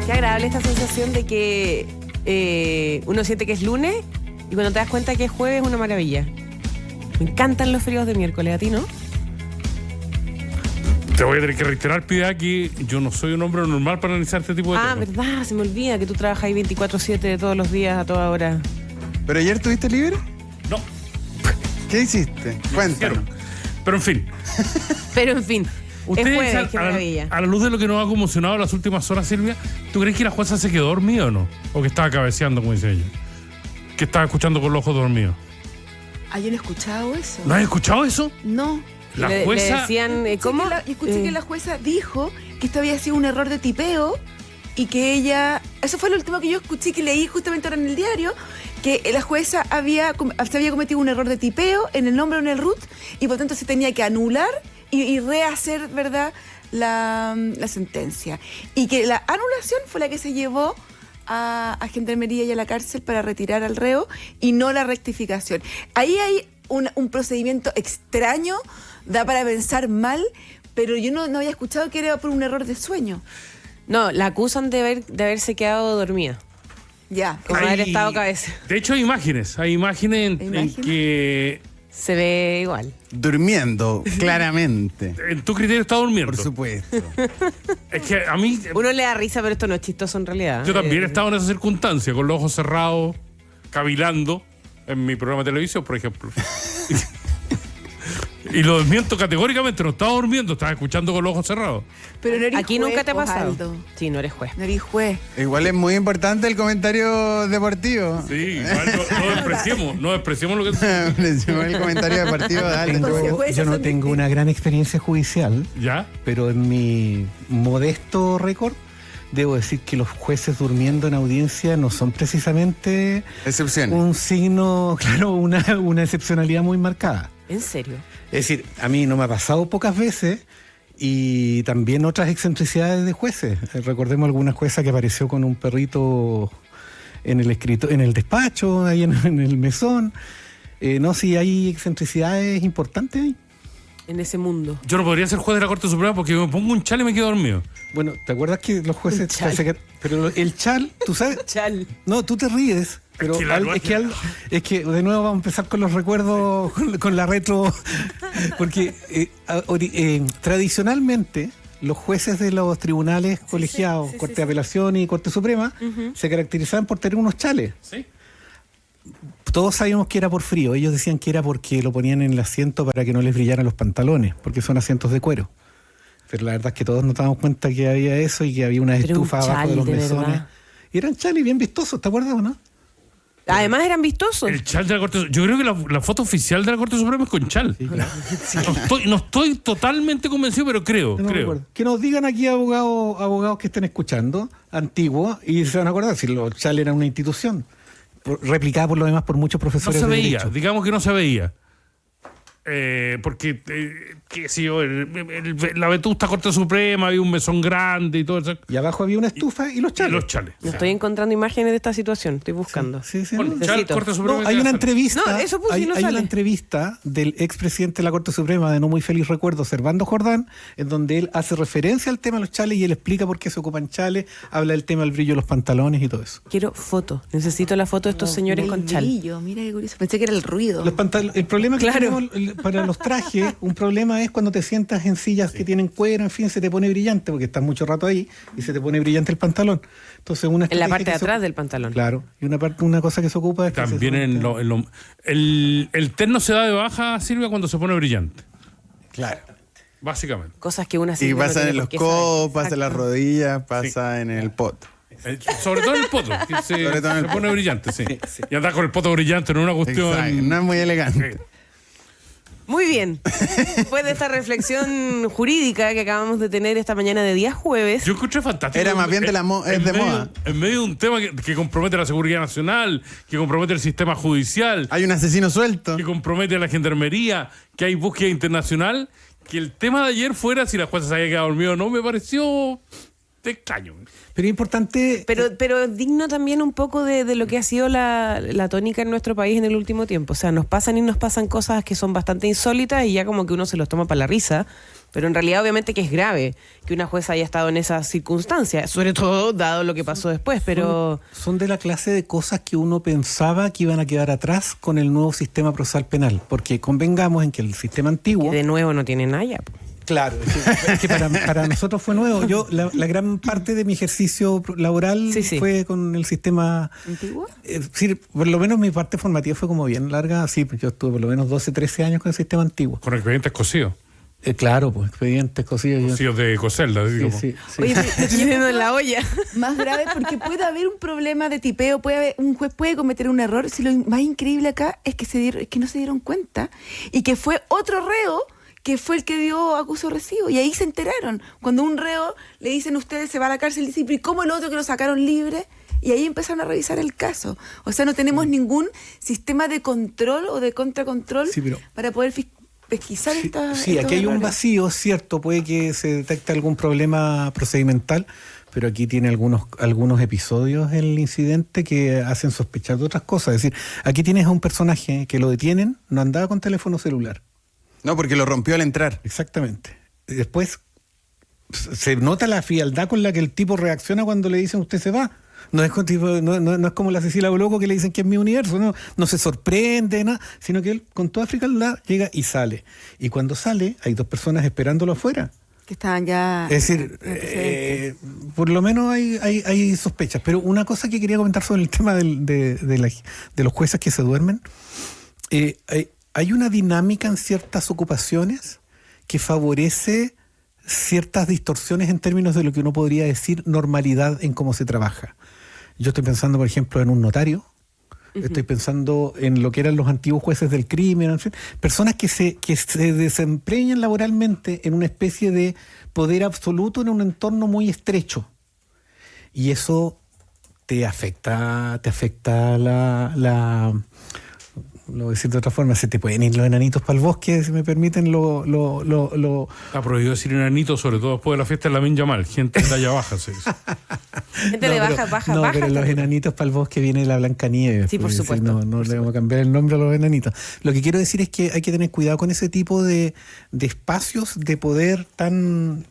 Qué agradable esta sensación de que uno siente que es lunes y cuando te das cuenta que es jueves es una maravilla. Me encantan los fríos de miércoles, ¿a ti no? Te voy a tener que reiterar, Piedad, que yo no soy un hombre normal para analizar este tipo de temas. Verdad, se me olvida que tú trabajas ahí 24/7 todos los días, a toda hora. ¿Pero ayer estuviste libre? No. ¿Qué hiciste? Cuéntanos. Pero en fin. Es jueves, qué maravilla. A la luz de lo que nos ha conmocionado las últimas horas, Silvia, ¿tú crees que la jueza se quedó dormida o no? ¿O que estaba cabeceando, como dice ella? Que estaba escuchando con los ojos dormidos. Yo no he escuchado eso. ¿No has escuchado eso? No. La Le jueza... decían, ¿cómo? Escuché que la jueza dijo que esto había sido un error de tipeo y que ella... Eso fue lo último que yo escuché, que leí justamente ahora en el diario, que la jueza se había cometido un error de tipeo en el nombre o en el root y por tanto se tenía que anular y rehacer, ¿verdad?, la sentencia. Y que la anulación fue la que se llevó a Gendarmería y a la cárcel para retirar al reo y no la rectificación. Ahí hay un procedimiento extraño, da para pensar mal, pero yo no había escuchado que era por un error de sueño. No, la acusan de haberse quedado dormida. Ya. Como haber estado cabeza. De hecho, hay imágenes en que... Se ve igual. Durmiendo, claramente. En tu criterio está durmiendo. Por supuesto. Es que a mí... Uno le da risa, pero esto no es chistoso en realidad. Yo también he estado en esa circunstancia, con los ojos cerrados, cavilando, en mi programa de televisión, por ejemplo. Y lo desmiento categóricamente, no estaba durmiendo, estaba escuchando con los ojos cerrados. Pero no eres Aquí juez, nunca te ha pasado. Osvaldo. Sí, no eres juez. No eres juez. Igual es muy importante el comentario deportivo. Sí, igual no despreciemos lo que... El comentario deportivo de Aldo. Yo no tengo una gran experiencia judicial, ¿Ya? pero en mi modesto récord debo decir que los jueces durmiendo en audiencia no son precisamente Excepciones. un signo, claro, una excepcionalidad muy marcada. ¿En serio? Es decir, a mí no me ha pasado pocas veces y también otras excentricidades de jueces. Recordemos alguna jueza que apareció con un perrito en el despacho, ahí en el mesón. No, sí hay excentricidades importantes ahí. En ese mundo. Yo no podría ser juez de la Corte Suprema porque me pongo un chal y me quedo dormido. Bueno, ¿te acuerdas que los jueces... Un chal. Pero el chal, ¿tú sabes? Chal. No, tú te ríes. Pero es que de nuevo vamos a empezar con los recuerdos, con la retro, porque tradicionalmente los jueces de los tribunales colegiados, Corte de Apelación y Corte Suprema, se caracterizaban por tener unos chales. Sí. Todos sabíamos que era por frío, ellos decían que era porque lo ponían en el asiento para que no les brillaran los pantalones, porque son asientos de cuero. Pero la verdad es que todos nos damos cuenta que había eso y que había una estufa abajo de los mesones. Verdad. Y eran chales bien vistosos, ¿te acuerdas o no? Además eran vistosos. El chal de la Corte... Yo creo que la foto oficial de la Corte Suprema es con chal. Sí, claro. No estoy totalmente convencido, pero creo. No me acuerdo. Que nos digan aquí abogados que estén escuchando, antiguos, y se van a acordar si los chales eran una institución, replicada por lo demás por muchos No profesores se de veía, derecho. digamos que no se veía. Porque, qué sé yo, la Vetusta Corte Suprema, había un mesón grande y todo eso. Y abajo había una estufa y los Y chales. los chales. No estoy encontrando imágenes de esta situación. Estoy buscando. Sí, Bueno, no. chal, Necesito. Corte Suprema. No, hay una ya entrevista. No, eso puse y no hay sale. una entrevista del expresidente de la Corte Suprema de no muy feliz recuerdo, Servando Jordán, en donde él hace referencia al tema de los chales y él explica por qué se ocupan chales, habla del tema del brillo de los pantalones y todo eso. Quiero foto. Necesito la foto de estos señores Mira el con chal. brillo, mira qué curioso. Pensé que era el ruido. El problema que Claro. tenemos para los trajes, un problema es cuando te sientas en sillas que tienen cuero, en fin, se te pone brillante porque estás mucho rato ahí y se te pone brillante el pantalón. Entonces una En la estrategia parte de que se atrás ocupa- del pantalón. Claro, y una cosa que se ocupa es que También se el terno se da de baja, Silvia, cuando se pone brillante. Claro. Básicamente. Cosas que una Y Silvia no pasa tiene en los por qué saber. codos, pasa en las Exacto. rodillas, pasa en el poto. Sobre todo en el poto, que Sobre todo en el se pone brillante, sí. Y andar con el poto brillante no es una cuestión... Exacto, no es muy elegante. Sí. Muy bien. Después de esta reflexión jurídica que acabamos de tener esta mañana de día jueves. Yo encontré fantástico. Era más bien de moda. En medio de un tema que compromete la seguridad nacional, que compromete el sistema judicial, Hay un asesino suelto. que compromete a la gendarmería, que hay búsqueda internacional, que el tema de ayer fuera si la jueza se había quedado dormido o no, me pareció extraño. Pero es importante... Pero digno también un poco de lo que ha sido la tónica en nuestro país en el último tiempo. O sea, nos pasan cosas que son bastante insólitas y ya como que uno se los toma para la risa. Pero en realidad obviamente que es grave que una jueza haya estado en esas circunstancias, sobre todo dado lo que pasó después, pero... Son de la clase de cosas que uno pensaba que iban a quedar atrás con el nuevo sistema procesal penal, porque convengamos en que el sistema antiguo... Que de nuevo no tiene nada ya. Claro, es que para nosotros fue nuevo. Yo la gran parte de mi ejercicio laboral fue con el sistema ¿Antiguo? Sí, por lo menos mi parte formativa fue como bien larga. Sí, yo estuve por lo menos 12, 13 años con el sistema antiguo. Con expedientes cosidos. Claro, pues expedientes, cosillas. Cosidos de Coselda, Sí, digamos. sí. Oye, me estoy yendo en la olla. Más grave porque puede haber un problema de tipeo, un juez puede cometer un error. Si lo más increíble acá es que no se dieron cuenta y que fue otro reo que fue el que dio acuso recibo. Y ahí se enteraron. Cuando un reo le dicen ustedes se va a la cárcel, dicen, ¿y cómo el otro que lo sacaron libre? Y ahí empezaron a revisar el caso. O sea, no tenemos ningún sistema de control o de contracontrol para poder pesquisar estas... Sí, aquí hay un vacío, cierto, puede que se detecte algún problema procedimental, pero aquí tiene algunos episodios el incidente que hacen sospechar de otras cosas. Es decir, aquí tienes a un personaje que lo detienen, no andaba con teléfono celular. No, porque lo rompió al entrar. Exactamente. Y después se nota la frialdad con la que el tipo reacciona cuando le dicen usted se va. No es como la Cecilia Boloco que le dicen que es mi universo, no se sorprende, nada, sino que él con toda frialdad llega y sale. Y cuando sale, hay dos personas esperándolo afuera. Que estaban ya... Es decir, por lo menos hay sospechas. Pero una cosa que quería comentar sobre el tema de los jueces que se duermen, hay una dinámica en ciertas ocupaciones que favorece ciertas distorsiones en términos de lo que uno podría decir normalidad en cómo se trabaja. Yo estoy pensando, por ejemplo, en un notario, estoy pensando en lo que eran los antiguos jueces del crimen, en fin, personas que se desempeñan laboralmente en una especie de poder absoluto en un entorno muy estrecho. Y eso te afecta lo voy a decir de otra forma, se te pueden ir los enanitos para el bosque, si me permiten Está prohibido decir enanito, sobre todo después de la fiesta de la Lamin Yamal. Gente de talla baja, se dice. Gente de baja. No, pero los enanitos para el bosque viene la Blancanieves. Sí, por supuesto. No le vamos a cambiar el nombre a los enanitos. Lo que quiero decir es que hay que tener cuidado con ese tipo de espacios de poder tan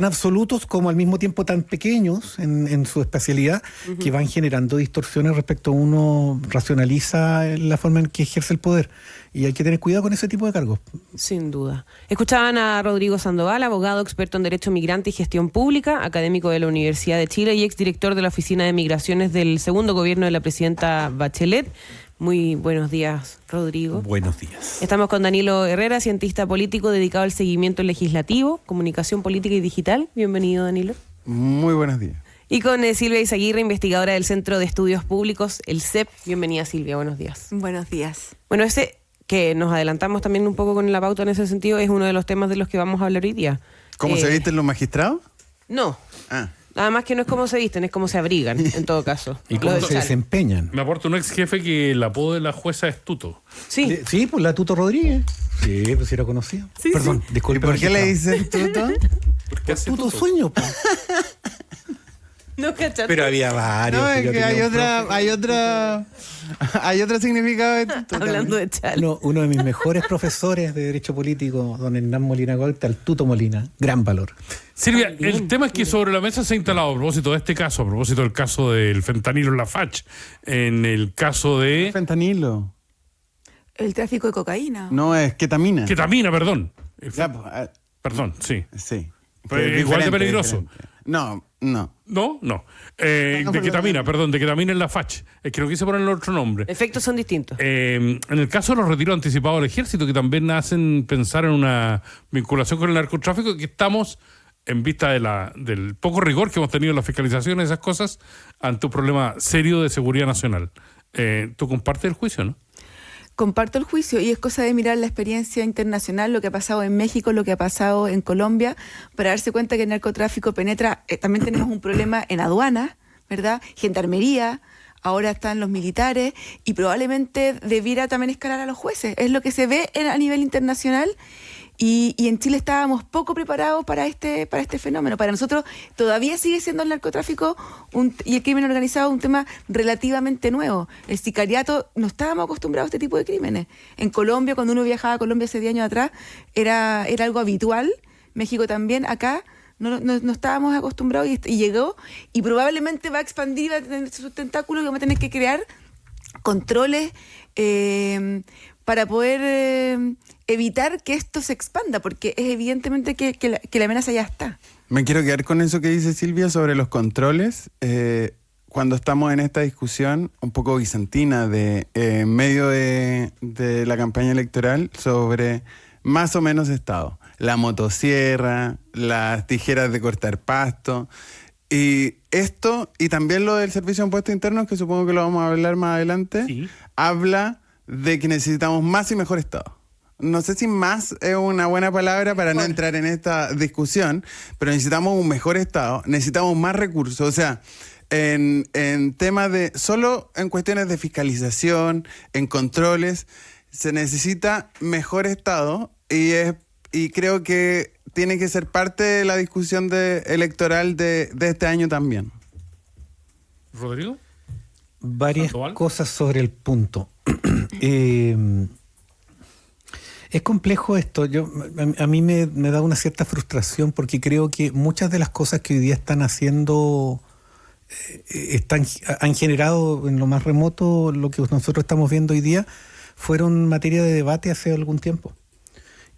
absolutos como al mismo tiempo tan pequeños en su espacialidad, que van generando distorsiones respecto a uno racionaliza la forma en que ejerce el poder. Y hay que tener cuidado con ese tipo de cargos. Sin duda. Escuchaban a Rodrigo Sandoval, abogado experto en Derecho Migrante y Gestión Pública, académico de la Universidad de Chile y exdirector de la Oficina de Migraciones del segundo gobierno de la presidenta Bachelet. Muy buenos días, Rodrigo. Buenos días. Estamos con Danilo Herrera, cientista político dedicado al seguimiento legislativo, comunicación política y digital. Bienvenido, Danilo. Muy buenos días. Y con Silvia Izaguirre, investigadora del Centro de Estudios Públicos, el CEP. Bienvenida, Silvia. Buenos días. Buenos días. Bueno, ese que nos adelantamos también un poco con la pauta en ese sentido, es uno de los temas de los que vamos a hablar hoy día. ¿Cómo se visten los magistrados? No. Ah. Además que no es cómo se visten, es cómo se abrigan, en todo caso. ¿Y cómo se desempeñan? Me aporta un ex jefe que el apodo de la jueza es Tuto. Sí. Sí, pues la Tuto Rodríguez. Sí, pues era conocido. Sí, Perdón, sí. disculpe. ¿Y por qué le dicen Tuto? ¿Por qué hace Tuto Tuto? Sueño, pues. No cachaste. Pero había varios. No, pues, es yo que tenía hay otro significado de Tuto. Hablando también. de Chal. uno de mis mejores profesores de Derecho Político, don Hernán Molina Golta, el Tuto Molina. Gran valor. Silvia, También, el tema es que sobre la mesa se ha instalado a propósito de este caso, a propósito del caso del fentanilo en la FACH, en el caso de... Fentanilo. El tráfico de cocaína. No, es ketamina. Ketamina, perdón. Ya, pues, Perdón, sí. sí. Pero Es igual de diferente, peligroso. diferente. No. No. No, De pero- ketamina, perdón, de ketamina en la FACH. Es que no quise ponerle otro nombre. Efectos son distintos. En el caso de los retiros anticipados del ejército, que también hacen pensar en una vinculación con el narcotráfico, que estamos, en vista del poco rigor que hemos tenido en la fiscalización de esas cosas, ante un problema serio de seguridad nacional. ¿Tú compartes el juicio, no? Comparto el juicio y es cosa de mirar la experiencia internacional, lo que ha pasado en México, lo que ha pasado en Colombia, para darse cuenta que el narcotráfico penetra. También tenemos un problema en aduana, ¿verdad? Gendarmería, ahora están los militares y probablemente debiera también escalar a los jueces. Es lo que se ve a nivel internacional Y en Chile estábamos poco preparados para este fenómeno. Para nosotros todavía sigue siendo el narcotráfico y el crimen organizado un tema relativamente nuevo. El sicariato, no estábamos acostumbrados a este tipo de crímenes. En Colombia, cuando uno viajaba a Colombia hace 10 años atrás, era algo habitual. México también. Acá no estábamos acostumbrados y llegó, y probablemente va a expandir, va a tener sus tentáculos, y vamos a tener que crear controles para poder evitar que esto se expanda, porque es evidentemente que la amenaza ya está. Me quiero quedar con eso que dice Silvia sobre los controles. Cuando estamos en esta discusión un poco bizantina en medio de la campaña electoral sobre más o menos Estado. La motosierra, las tijeras de cortar pasto. Y esto, y también lo del Servicio de Impuestos Internos, que supongo que lo vamos a hablar más adelante, Sí. habla de que necesitamos más y mejor Estado. No sé si más es una buena palabra para no entrar en esta discusión, pero necesitamos un mejor Estado, necesitamos más recursos. O sea, en temas solo en cuestiones de fiscalización, en controles, se necesita mejor Estado y creo que tiene que ser parte de la discusión electoral de este año también. ¿Rodrigo? Varias ¿Sandoval? cosas sobre el punto. Es complejo esto. A mí me da una cierta frustración porque creo que muchas de las cosas que hoy día están haciendo han generado en lo más remoto lo que nosotros estamos viendo hoy día fueron materia de debate hace algún tiempo.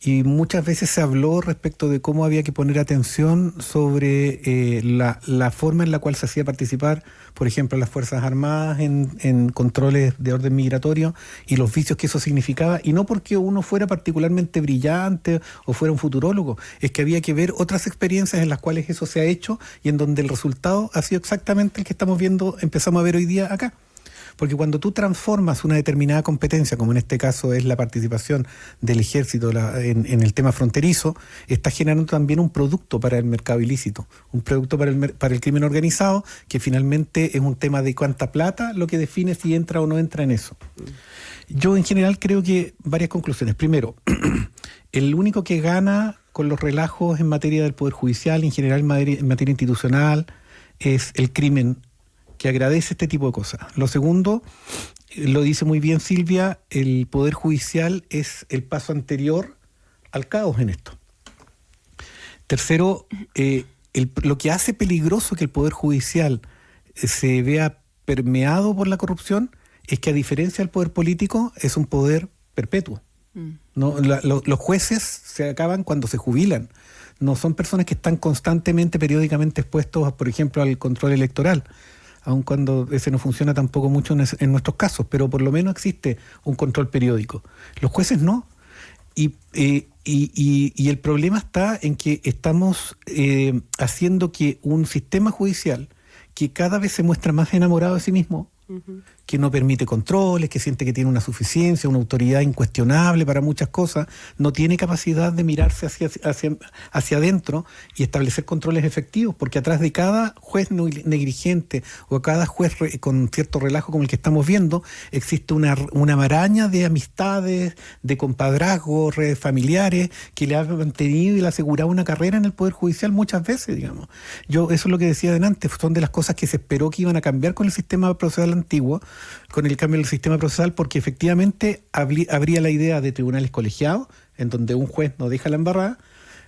Y muchas veces se habló respecto de cómo había que poner atención sobre la forma en la cual se hacía participar, por ejemplo, las Fuerzas Armadas en controles de orden migratorio y los vicios que eso significaba. Y no porque uno fuera particularmente brillante o fuera un futurólogo, es que había que ver otras experiencias en las cuales eso se ha hecho y en donde el resultado ha sido exactamente el que estamos viendo, empezamos a ver hoy día acá. Porque cuando tú transformas una determinada competencia, como en este caso es la participación del ejército en el tema fronterizo, estás generando también un producto para el mercado ilícito, un producto para el crimen organizado, que finalmente es un tema de cuánta plata lo que define si entra o no entra en eso. Yo en general creo que varias conclusiones. Primero, el único que gana con los relajos en materia del Poder Judicial, en general en materia institucional, es el crimen, que agradece este tipo de cosas. Lo segundo, lo dice muy bien Silvia, el Poder Judicial es el paso anterior al caos en esto. Tercero, lo que hace peligroso que el Poder Judicial se vea permeado por la corrupción es que, a diferencia del poder político, es un poder perpetuo. ¿No? Los jueces se acaban cuando se jubilan. No son personas que están constantemente, periódicamente expuestos, por ejemplo, al control electoral, aun cuando ese no funciona tampoco mucho en nuestros casos, pero por lo menos existe un control periódico. Los jueces no. Y el problema está en que estamos haciendo que un sistema judicial que cada vez se muestra más enamorado de sí mismo, que no permite controles, que siente que tiene una suficiencia, una autoridad incuestionable para muchas cosas, no tiene capacidad de mirarse hacia adentro y establecer controles efectivos, porque atrás de cada juez negligente o cada juez con cierto relajo como el que estamos viendo, existe una maraña de amistades, de compadrazgos, redes familiares, que le han mantenido y le han asegurado una carrera en el Poder Judicial muchas veces, digamos. Eso es lo que decía delante, son de las cosas que se esperó que iban a cambiar con el sistema procesal antiguo, con el cambio del sistema procesal, porque efectivamente habría la idea de tribunales colegiados, en donde un juez no deja la embarrada,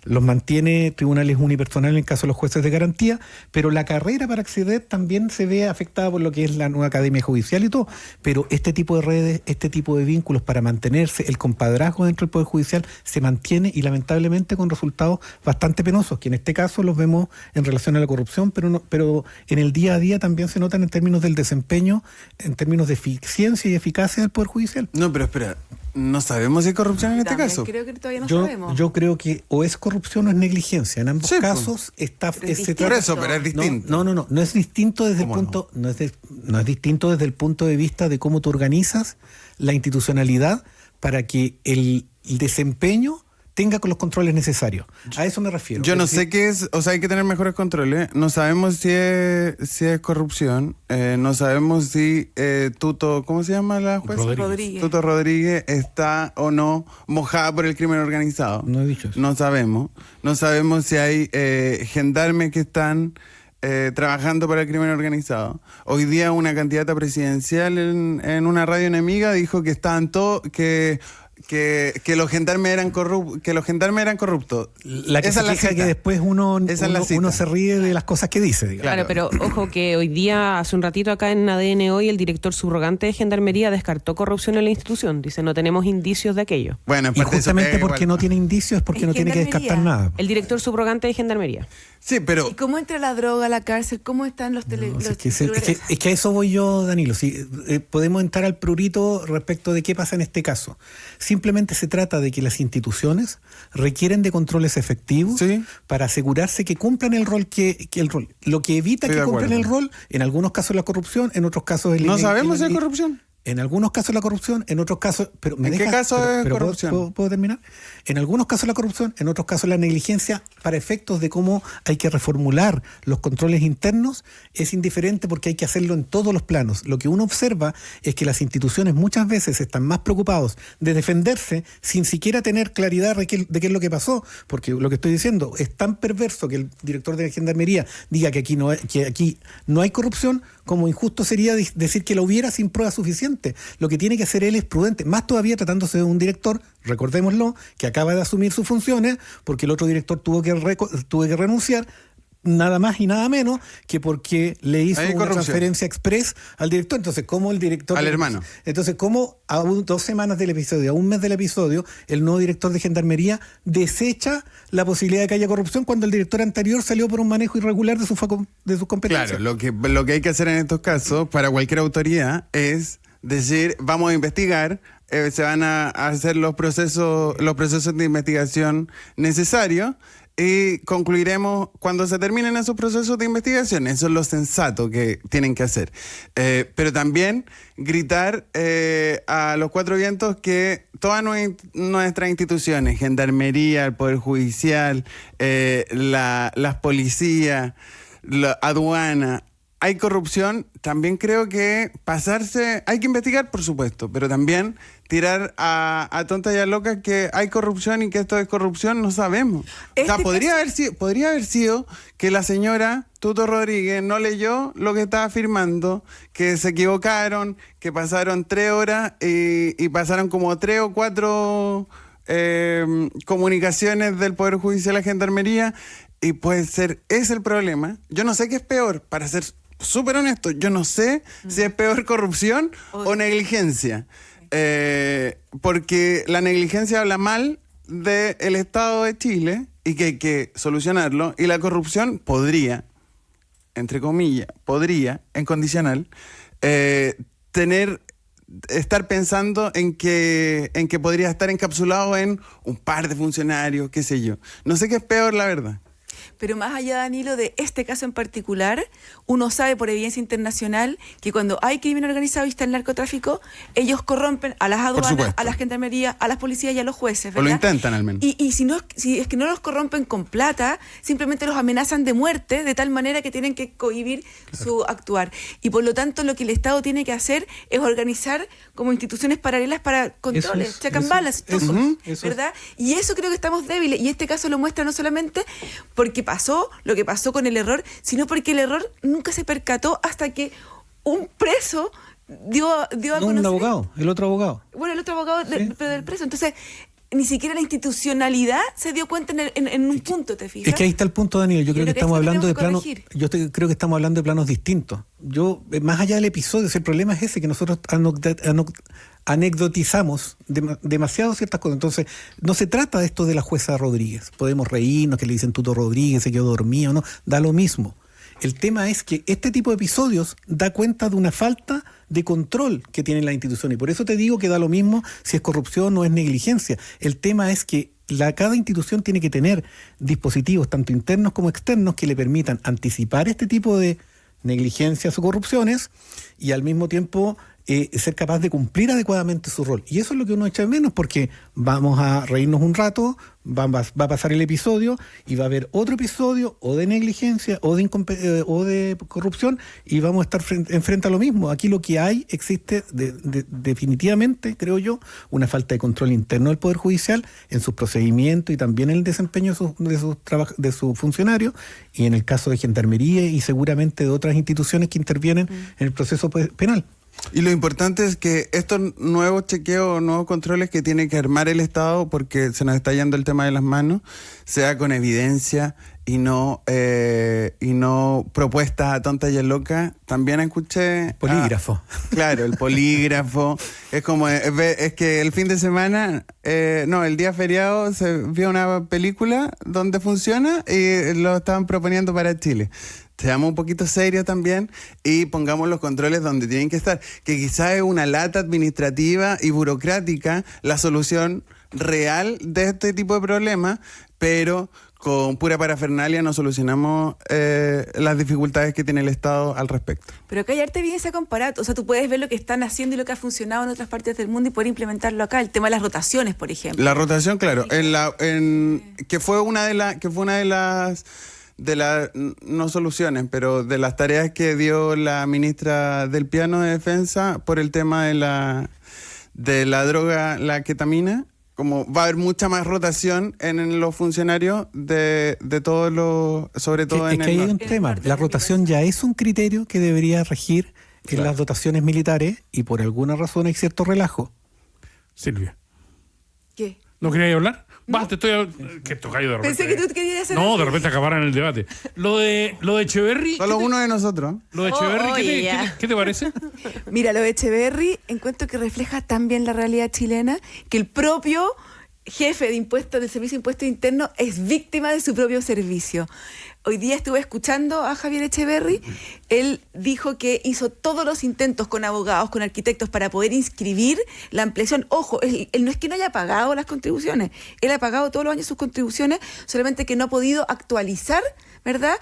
los mantiene tribunales unipersonales en el caso de los jueces de garantía, pero la carrera para acceder también se ve afectada por lo que es la nueva academia judicial y todo. Pero este tipo de redes, este tipo de vínculos para mantenerse, el compadrazgo dentro del Poder Judicial se mantiene, y lamentablemente con resultados bastante penosos, que en este caso los vemos en relación a la corrupción, pero en el día a día también se notan en términos del desempeño, en términos de eficiencia y eficacia del Poder Judicial. No, pero espera, no sabemos si hay corrupción en este También caso. creo que todavía no sabemos. Yo creo que o es corrupción o es negligencia. En ambos Sí, casos está Pero es ese distinto. Por eso, pero es distinto. No es distinto desde el ¿Cómo punto, no es distinto desde el punto de vista de cómo tú organizas la institucionalidad para que el desempeño tenga con los controles necesarios. A eso me refiero. Yo no sé qué es, o sea, hay que tener mejores controles. No sabemos si es corrupción. No sabemos si Tuto, ¿cómo se llama la jueza? Rodríguez. Tuto Rodríguez está o no mojada por el crimen organizado. No he dicho eso. No sabemos. No sabemos si hay gendarmes que están trabajando para el crimen organizado. Hoy día una candidata presidencial en una radio enemiga dijo que estaban todos, que los gendarmes eran corruptos. La que Esa se es la queja cita. que después uno se ríe de las cosas que dice, digamos. Claro, pero ojo que hoy día, hace un ratito acá en ADN Hoy, el director subrogante de Gendarmería descartó corrupción en la institución. Dice, no tenemos indicios de aquello. Bueno, en Y parte eso justamente pega porque igual. no tiene indicios es porque En no tiene que Gendarmería. descartar nada. El director subrogante de Gendarmería. Sí, pero ¿Y cómo entra la droga a la cárcel? ¿Cómo están los tele... No, los es que celulares? a eso voy yo, Danilo. Podemos entrar al prurito respecto de qué pasa en este caso. Simplemente se trata de que las instituciones requieren de controles efectivos Sí. para asegurarse que cumplan el rol lo que evita Estoy que de cumplan el acuerdo. rol, en algunos casos la corrupción, en otros casos no sabemos si hay corrupción. En algunos casos la corrupción, en otros casos... Pero ¿En qué caso es corrupción? ¿puedo terminar? En algunos casos la corrupción, en otros casos la negligencia, para efectos de cómo hay que reformular los controles internos, es indiferente porque hay que hacerlo en todos los planos. Lo que uno observa es que las instituciones muchas veces están más preocupados de defenderse sin siquiera tener claridad de qué es lo que pasó, porque lo que estoy diciendo es tan perverso que el director de la Gendarmería diga que aquí no hay corrupción, como injusto sería decir que la hubiera sin pruebas suficientes. Lo que tiene que hacer él es prudente, más todavía tratándose de un director, recordémoslo, que acaba de asumir sus funciones, porque el otro director tuvo que renunciar, nada más y nada menos que porque le hizo Hay una corrupción. transferencia express al director. Entonces, ¿cómo el director... Al hermano. Entonces, ¿cómo a 2 semanas del episodio, a un mes del episodio, el nuevo director de Gendarmería desecha la posibilidad de que haya corrupción cuando el director anterior salió por un manejo irregular de sus competencias? Claro, lo que hay que hacer en estos casos, para cualquier autoridad, es decir, vamos a investigar, se van a hacer los procesos de investigación necesarios y concluiremos cuando se terminen esos procesos de investigación. Eso es lo sensato que tienen que hacer. Pero también gritar a los 4 vientos que todas nuestras instituciones, Gendarmería, el Poder Judicial, las policías, la aduana, hay corrupción. También creo que hay que investigar, por supuesto, pero también tirar a tontas y a locas que hay corrupción y que esto es corrupción, no sabemos. O sea, podría haber sido que la señora Tuto Rodríguez no leyó lo que estaba firmando, que se equivocaron, que pasaron 3 horas y pasaron como 3 o 4 comunicaciones del Poder Judicial a Gendarmería, y puede ser, es el problema. Yo no sé qué es peor, para ser súper honesto, yo no sé si es peor corrupción o negligencia. Porque la negligencia habla mal del Estado de Chile y que hay que solucionarlo, y la corrupción podría, entre comillas, en condicional, estar pensando en que podría estar encapsulado en un par de funcionarios, qué sé yo. No sé qué es peor, la verdad. Pero más allá, Danilo, de este caso en particular, uno sabe por evidencia internacional que cuando hay crimen organizado y está el narcotráfico, ellos corrompen a las aduanas, supuesto. a las gendarmerías, a las policías y a los jueces, ¿verdad? O lo intentan, al menos. Y si es que no los corrompen con plata, simplemente los amenazan de muerte, de tal manera que tienen que cohibir su actuar. Y por lo tanto, lo que el Estado tiene que hacer es organizar como instituciones paralelas para controles, check and balance, ¿verdad? Y eso creo que estamos débiles. Y este caso lo muestra no solamente porque pasó lo que pasó con el error, sino porque el error nunca se percató hasta que un preso dio a No, conocer... un abogado, el otro abogado. Bueno, el otro abogado Sí. pero del preso. Entonces, ni siquiera la institucionalidad se dio cuenta en un punto, ¿te fijas? Es que ahí está el punto, Daniel. Yo creo que estamos hablando de planos. corregir. Creo que estamos hablando de planos distintos. Más allá del episodio, el problema es ese, que nosotros anecdotizamos demasiado ciertas cosas. Entonces, no se trata de esto de la jueza Rodríguez. Podemos reírnos que le dicen Tuto Rodríguez, se quedó dormido, no, da lo mismo. El tema es que este tipo de episodios da cuenta de una falta de control que tiene la institución, y por eso te digo que da lo mismo si es corrupción o es negligencia. El tema es que cada institución tiene que tener dispositivos, tanto internos como externos, que le permitan anticipar este tipo de negligencias o corrupciones, y al mismo tiempo ser capaz de cumplir adecuadamente su rol. Y eso es lo que uno echa de menos, porque vamos a reírnos un rato, va a pasar el episodio y va a haber otro episodio o de negligencia o de corrupción y vamos a estar enfrente a lo mismo. Aquí lo que existe definitivamente, creo yo, una falta de control interno del Poder Judicial en sus procedimientos y también en el desempeño de sus funcionarios, y en el caso de Gendarmería y seguramente de otras instituciones que intervienen en el proceso penal. Y lo importante es que estos nuevos chequeos, nuevos controles que tiene que armar el Estado, porque se nos está yendo el tema de las manos, sea con evidencia y no propuestas a tontas y a locas. También escuché... Polígrafo. Claro, el polígrafo. Es como, es que el fin de semana, el día feriado se vio una película donde funciona y lo estaban proponiendo para Chile. Seamos un poquito serios también y pongamos los controles donde tienen que estar. Que quizás es una lata administrativa y burocrática la solución real de este tipo de problemas, pero con pura parafernalia no solucionamos las dificultades que tiene el Estado al respecto. Pero acá hay arte bien ese comparato. O sea, tú puedes ver lo que están haciendo y lo que ha funcionado en otras partes del mundo y poder implementarlo acá. El tema de las rotaciones, por ejemplo. La rotación, claro. Que fue una de las no soluciones, pero de las tareas que dio la ministra del Piano de Defensa por el tema de la droga, la ketamina. Como va a haber mucha más rotación en los funcionarios de todos los, sobre todo en el norte. Es que hay un tema, la rotación ya es un criterio que debería regir en las dotaciones militares y por alguna razón hay cierto relajo. Silvia, ¿Qué? ¿no querías hablar? No. Que tocayo de repente. Pensé que tú querías hacer No, así. de repente acabaran el debate. Lo de Echeverry. Solo uno de nosotros. Lo de Echeverry, oye, ya. ¿qué te parece? Mira, lo de Echeverry encuentro que refleja tan bien la realidad chilena que el propio jefe de impuestos del Servicio de Impuestos Internos es víctima de su propio servicio. Hoy día estuve escuchando a Javier Echeverry. Él dijo que hizo todos los intentos con abogados, con arquitectos para poder inscribir la ampliación. Ojo, él no es que no haya pagado las contribuciones, él ha pagado todos los años sus contribuciones, solamente que no ha podido actualizar, ¿verdad?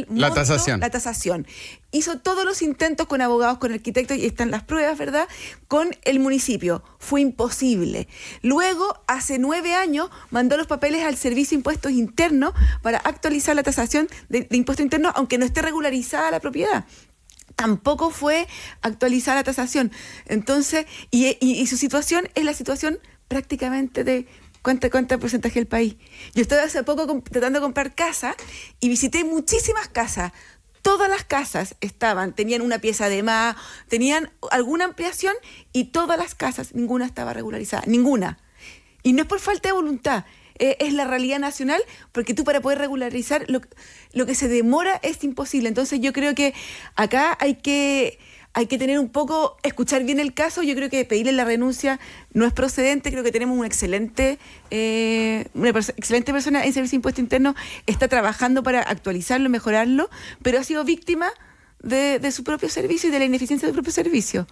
La tasación. Hizo todos los intentos con abogados, con arquitectos, y están las pruebas, ¿verdad? Con el municipio. Fue imposible. Luego, hace 9 años, mandó los papeles al Servicio de Impuestos Internos para actualizar la tasación de impuestos internos, aunque no esté regularizada la propiedad. Tampoco fue actualizada la tasación. Entonces, y su situación es la situación prácticamente de... ¿Cuánto porcentaje del país? Yo estaba hace poco tratando de comprar casa y visité muchísimas casas. Todas las casas tenían una pieza de más, tenían alguna ampliación y todas las casas, ninguna estaba regularizada, ninguna. Y no es por falta de voluntad, es la realidad nacional, porque tú para poder regularizar lo que se demora es imposible. Entonces yo creo que acá hay que tener un poco, escuchar bien el caso. Yo creo que pedirle la renuncia no es procedente. Creo que tenemos una excelente persona en Servicio de Impuestos Internos, está trabajando para actualizarlo, mejorarlo, pero ha sido víctima de su propio servicio y de la ineficiencia de su propio servicio.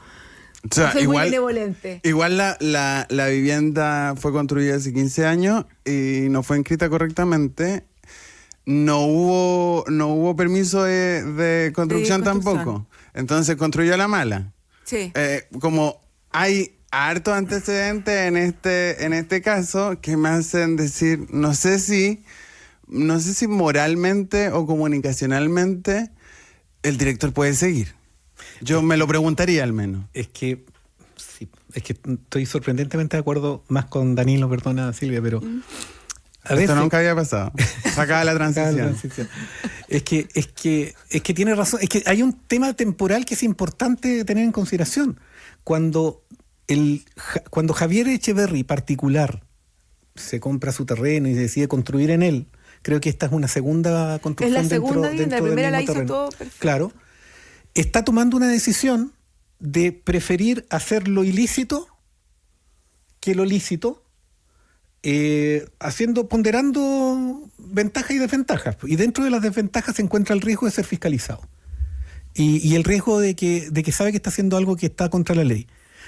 O sea, Soy muy benevolente. Igual la vivienda fue construida hace 15 años y no fue inscrita correctamente. No hubo permiso de construcción tampoco. Entonces construyó a la mala. Sí. Como hay harto antecedentes en este caso que me hacen decir, no sé si moralmente o comunicacionalmente el director puede seguir. Yo me lo preguntaría al menos. Es que estoy sorprendentemente de acuerdo más con Danilo, perdona Silvia, pero... Esto nunca había pasado. Sacaba la transición. Es que tiene razón. Es que hay un tema temporal que es importante tener en consideración. Cuando Javier Echeverry particular se compra su terreno y decide construir en él, creo que esta es una segunda construcción. Es la segunda vivienda, la primera la hizo terreno. todo perfecto. Claro. Está tomando una decisión de preferir hacer lo ilícito que lo lícito, ponderando ventajas y desventajas. Y dentro de las desventajas se encuentra el riesgo de ser fiscalizado. Y el riesgo de que sabe que está haciendo algo que está contra la ley.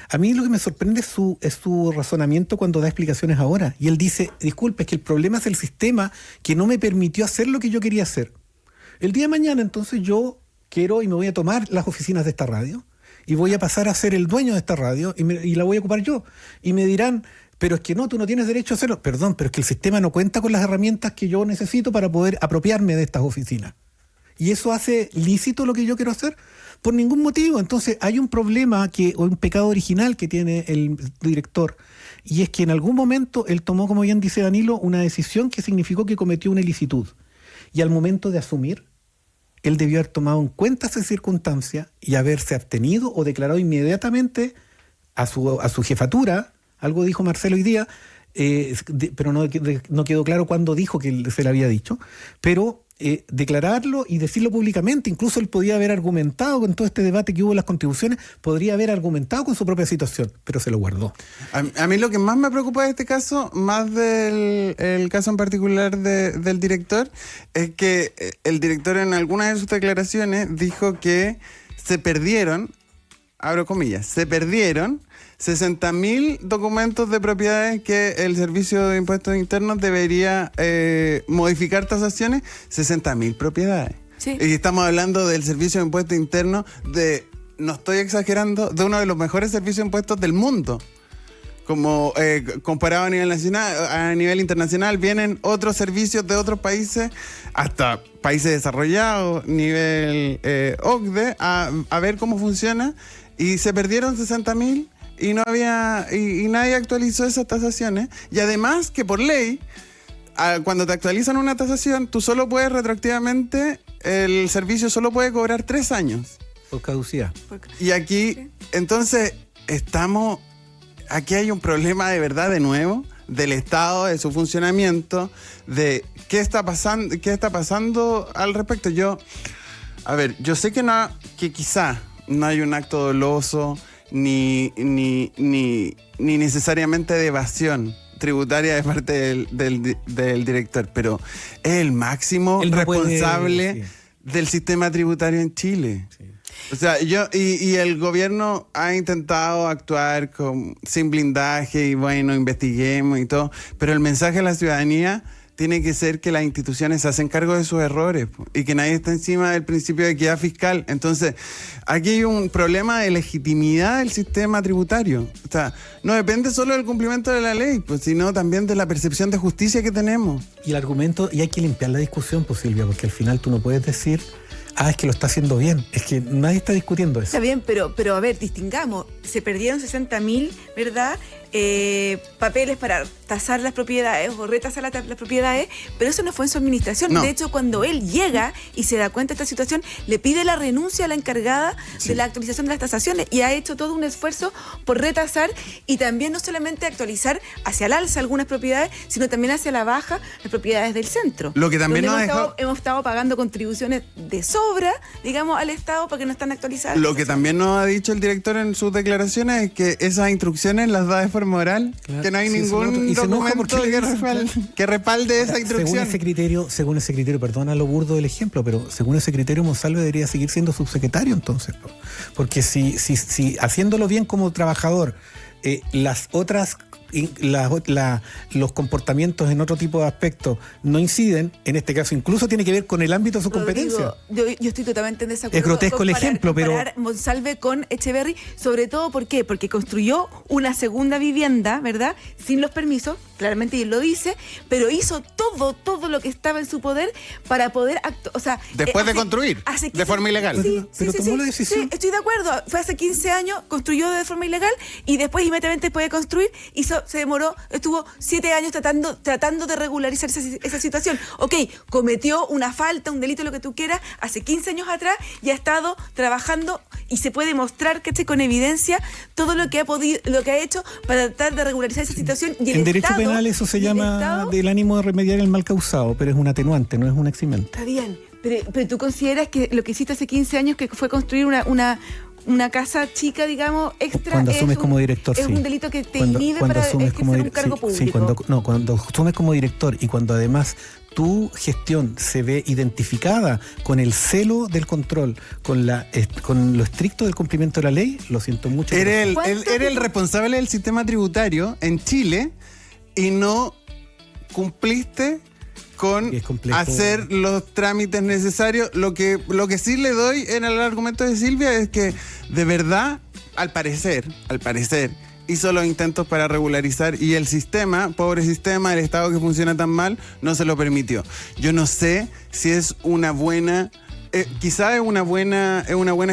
A mí lo que me sorprende es su razonamiento cuando da explicaciones ahora. Y él dice, disculpe, es que el problema es el sistema que no me permitió hacer lo que yo quería hacer. El día de mañana, entonces, yo quiero y me voy a tomar las oficinas de esta radio y voy a pasar a ser el dueño de esta radio y la voy a ocupar yo. Y me dirán, pero es que no, tú no tienes derecho a hacerlo. Perdón, pero es que el sistema no cuenta con las herramientas que yo necesito para poder apropiarme de estas oficinas. ¿Y eso hace lícito lo que yo quiero hacer? Por ningún motivo. Entonces hay un problema o un pecado original que tiene el director, y es que en algún momento él tomó, como bien dice Danilo, una decisión que significó que cometió una ilicitud. Y al momento de asumir, él debió haber tomado en cuenta esa circunstancia y haberse abstenido o declarado inmediatamente a su jefatura. Algo dijo Marcelo hoy día, pero no quedó claro cuándo dijo que se le había dicho, pero declararlo y decirlo públicamente. Incluso él podía haber argumentado con todo este debate que hubo en las contribuciones, podría haber argumentado con su propia situación, pero se lo guardó. A mí lo que más me preocupa de este caso, más del el caso en particular del director, es que el director en algunas de sus declaraciones dijo que se perdieron, abro comillas, 60.000 documentos de propiedades que el Servicio de Impuestos Internos debería modificar tasaciones. 60.000 propiedades. Sí. Y estamos hablando del Servicio de Impuestos Internos no estoy exagerando, de uno de los mejores servicios de impuestos del mundo. Como comparado a nivel nacional, a nivel internacional, vienen otros servicios de otros países, hasta países desarrollados, nivel OCDE, a ver cómo funciona, y se perdieron 60.000 y no había y nadie actualizó esas tasaciones. Y además que por ley, cuando te actualizan una tasación, tú solo puedes retroactivamente, el servicio solo puede cobrar 3 años. Por caducidad. Y aquí, entonces, aquí hay un problema de verdad de nuevo, del Estado, de su funcionamiento, de qué está pasando al respecto. Yo sé que quizá no hay un acto doloso ni necesariamente de evasión tributaria de parte del director, pero es el máximo responsable del sistema tributario en Chile. Sí. O sea, y el gobierno ha intentado actuar sin blindaje y bueno, investiguemos y todo, pero el mensaje a la ciudadanía tiene que ser que las instituciones se hacen cargo de sus errores y que nadie está encima del principio de equidad fiscal. Entonces, aquí hay un problema de legitimidad del sistema tributario. O sea, no depende solo del cumplimiento de la ley, pues, sino también de la percepción de justicia que tenemos. Y el argumento, y hay que limpiar la discusión, pues, Silvia, porque al final tú no puedes decir, es que lo está haciendo bien. Es que nadie está discutiendo eso. Está bien, pero a ver, distingamos. Se perdieron 60.000, ¿verdad? Papeles para tasar las propiedades o retasar las propiedades, pero eso no fue en su administración. No. De hecho, cuando él llega y se da cuenta de esta situación, le pide la renuncia a la encargada de la actualización de las tasaciones y ha hecho todo un esfuerzo por retasar y también no solamente actualizar hacia el alza algunas propiedades, sino también hacia la baja las propiedades del centro. Lo que también hemos estado pagando contribuciones de sobra, digamos, al Estado porque no están actualizadas. Lo que también nos ha dicho el director en sus declaraciones es que esas instrucciones las da de forma oral, claro, que no hay ningún documento que respalde esa instrucción. Según ese criterio, perdona lo burdo del ejemplo, pero según ese criterio Monsalve debería seguir siendo subsecretario entonces, porque si haciéndolo bien como trabajador, las otras los comportamientos en otro tipo de aspectos no inciden, en este caso incluso tiene que ver con el ámbito de su competencia. Yo estoy totalmente en desacuerdo. Es grotesco el ejemplo, pero Monsalve con Echeverry, sobre todo ¿por qué? Porque construyó una segunda vivienda, ¿verdad? Sin los permisos, claramente él lo dice, pero hizo todo lo que estaba en su poder para poder después de construir de forma ilegal. Pero tomó la decisión. Sí, estoy de acuerdo. Fue hace 15 años, construyó de forma ilegal y después inmediatamente puede construir. Estuvo 7 años tratando de regularizar esa situación. Ok, cometió una falta, un delito, lo que tú quieras, hace 15 años atrás y ha estado trabajando y se puede mostrar, ¿cachai?, con evidencia todo lo que ha hecho para tratar de regularizar esa situación. Y en derecho penal eso se llama del ánimo de remediar el mal causado, pero es un atenuante, no es un eximente. Está bien, pero tú consideras que lo que hiciste hace 15 años, que fue construir una casa chica, digamos, extra, cuando asumes como director, es un delito que te inhibe para ejercer un cargo público. Cuando asumes como director y cuando además tu gestión se ve identificada con el celo del control, con lo estricto del cumplimiento de la ley, lo siento mucho. Eres el responsable del sistema tributario en Chile y no cumpliste con Y es complejo. hacer los trámites necesarios. Lo que sí le doy en el argumento de Silvia es que, de verdad, al parecer, hizo los intentos para regularizar y el sistema, pobre sistema, el Estado que funciona tan mal, no se lo permitió. Yo no sé si es una buena... quizá es una buena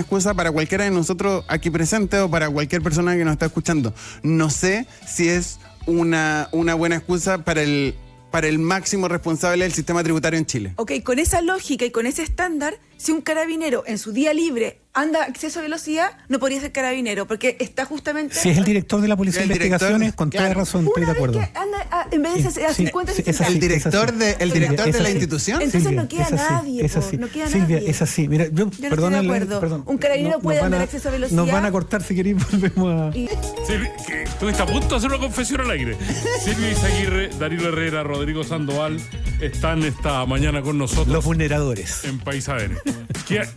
excusa para cualquiera de nosotros aquí presentes o para cualquier persona que nos está escuchando. No sé si es una buena excusa para el máximo responsable del sistema tributario en Chile. Ok, con esa lógica y con ese estándar, si un carabinero en su día libre anda a exceso de velocidad, no podría ser carabinero, porque está justamente... Si es el director de la Policía de El director, Investigaciones, con toda claro. razón, estoy de Una vez acuerdo. que anda en vez de a Sí, 50, sí, 60. es así, ¿El director es así. de Silvia, la así. institución? Entonces no queda es así, nadie, es así. no queda Silvia, nadie. es así. Mira, yo no estoy de perdónenle, acuerdo. perdón. Un carabinero Nos puede van andar a exceso de velocidad. Nos van a cortar si queréis, volvemos a... Y- Silvia, que estuviste a punto de hacer una confesión al aire. Silvia Izaguirre, Darío Herrera, Rodrigo Sandoval están esta mañana con nosotros Los vulneradores. en País ADN.